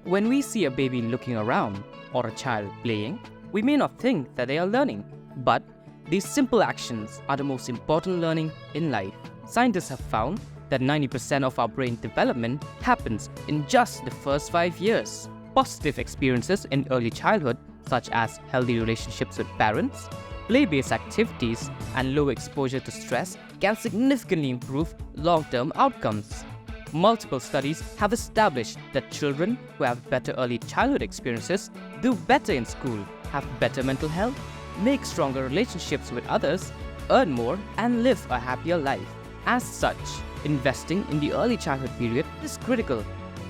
When we see a baby looking around or a child playing, we may not think that they are learning, but these simple actions are the most important learning in life. Scientists have found that 90% of our brain development happens in just the first 5 years. Positive experiences in early childhood, such as healthy relationships with parents, play-based activities, and low exposure to stress, can significantly improve long-term outcomes. Multiple studies have established that children who have better early childhood experiences do better in school, have better mental health, make stronger relationships with others, earn more, and live a happier life. As such, investing in the early childhood period is critical,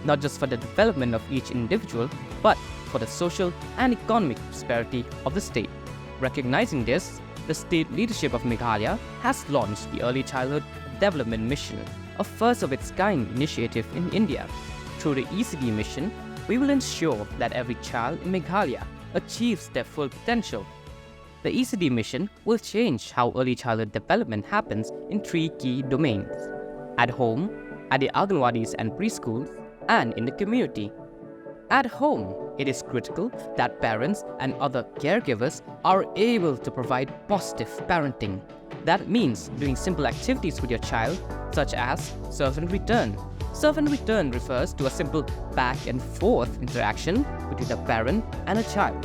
not just for the development of each individual, but for the social and economic prosperity of the state. Recognizing this, the state leadership of Meghalaya has launched the Early Childhood Development Mission, a first-of-its-kind initiative in India. Through the ECD mission, we will ensure that every child in Meghalaya achieves their full potential. The ECD mission will change how early childhood development happens in 3 key domains: at home, at the Anganwadis and preschools, and in the community. At home, it is critical that parents and other caregivers are able to provide positive parenting. That means doing simple activities with your child, such as serve and return. Serve and return refers to a simple back and forth interaction between a parent and a child.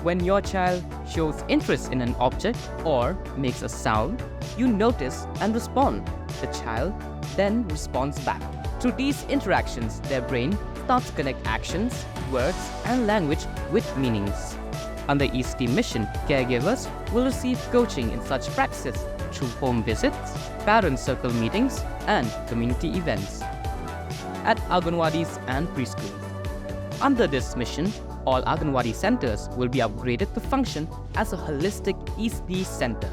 When your child shows interest in an object or makes a sound, you notice and respond. The child then responds back. Through these interactions, their brain starts to connect actions, words, and language with meanings. Under ECD mission, caregivers will receive coaching in such practices through home visits, parent circle meetings, and community events. At Anganwadis and preschools. Under this mission, all Anganwadi centers will be upgraded to function as a holistic ECD center.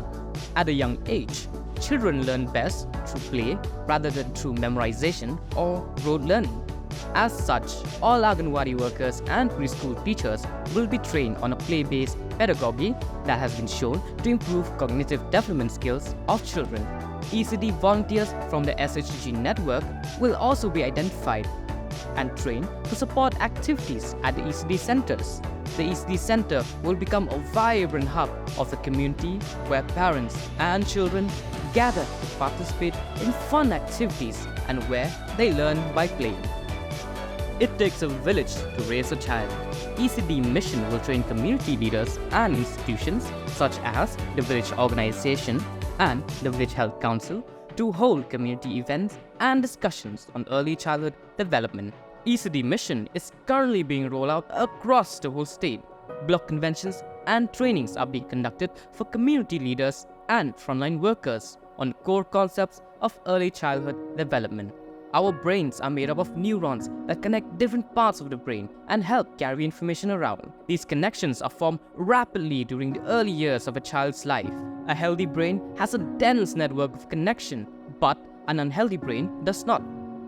At a young age, children learn best through play rather than through memorization or rote learning. As such, all Anganwadi workers and preschool teachers will be trained on a play-based pedagogy that has been shown to improve cognitive development skills of children. ECD volunteers from the SHG network will also be identified and trained to support activities at the ECD centers. The ECD center will become a vibrant hub of the community where parents and children gather to participate in fun activities and where they learn by playing. It takes a village to raise a child. ECD mission will train community leaders and institutions such as the village organization and the village health council to hold community events and discussions on early childhood development. ECD mission is currently being rolled out across the whole state. Block conventions and trainings are being conducted for community leaders and frontline workers on core concepts of early childhood development. Our brains are made up of neurons that connect different parts of the brain and help carry information around. These connections are formed rapidly during the early years of a child's life. A healthy brain has a dense network of connection, but an unhealthy brain does not.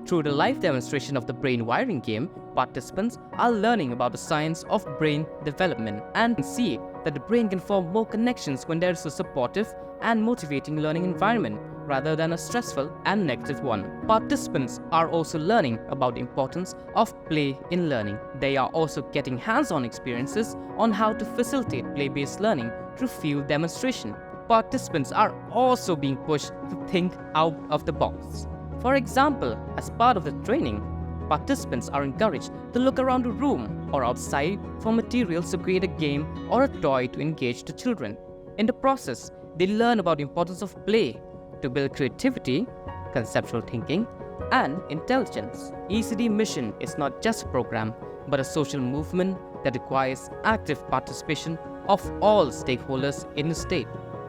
Through the live demonstration of the brain wiring game, participants are learning about the science of brain development and see that the brain can form more connections when there is a supportive and motivating learning environment rather than a stressful and negative one. Participants are also learning about the importance of play in learning. They are also getting hands-on experiences on how to facilitate play-based learning through field demonstration. Participants are also being pushed to think out of the box. For example, as part of the training, participants are encouraged to look around the room or outside for materials to create a game or a toy to engage the children. In the process, they learn about the importance of play to build creativity, conceptual thinking, and intelligence. ECD mission is not just a program, but a social movement that requires active participation of all stakeholders in the state.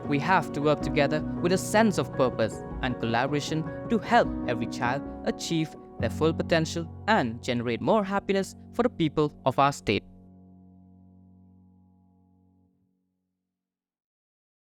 We have to work together with a sense of purpose and collaboration to help every child achieve their full potential and generate more happiness for the people of our state.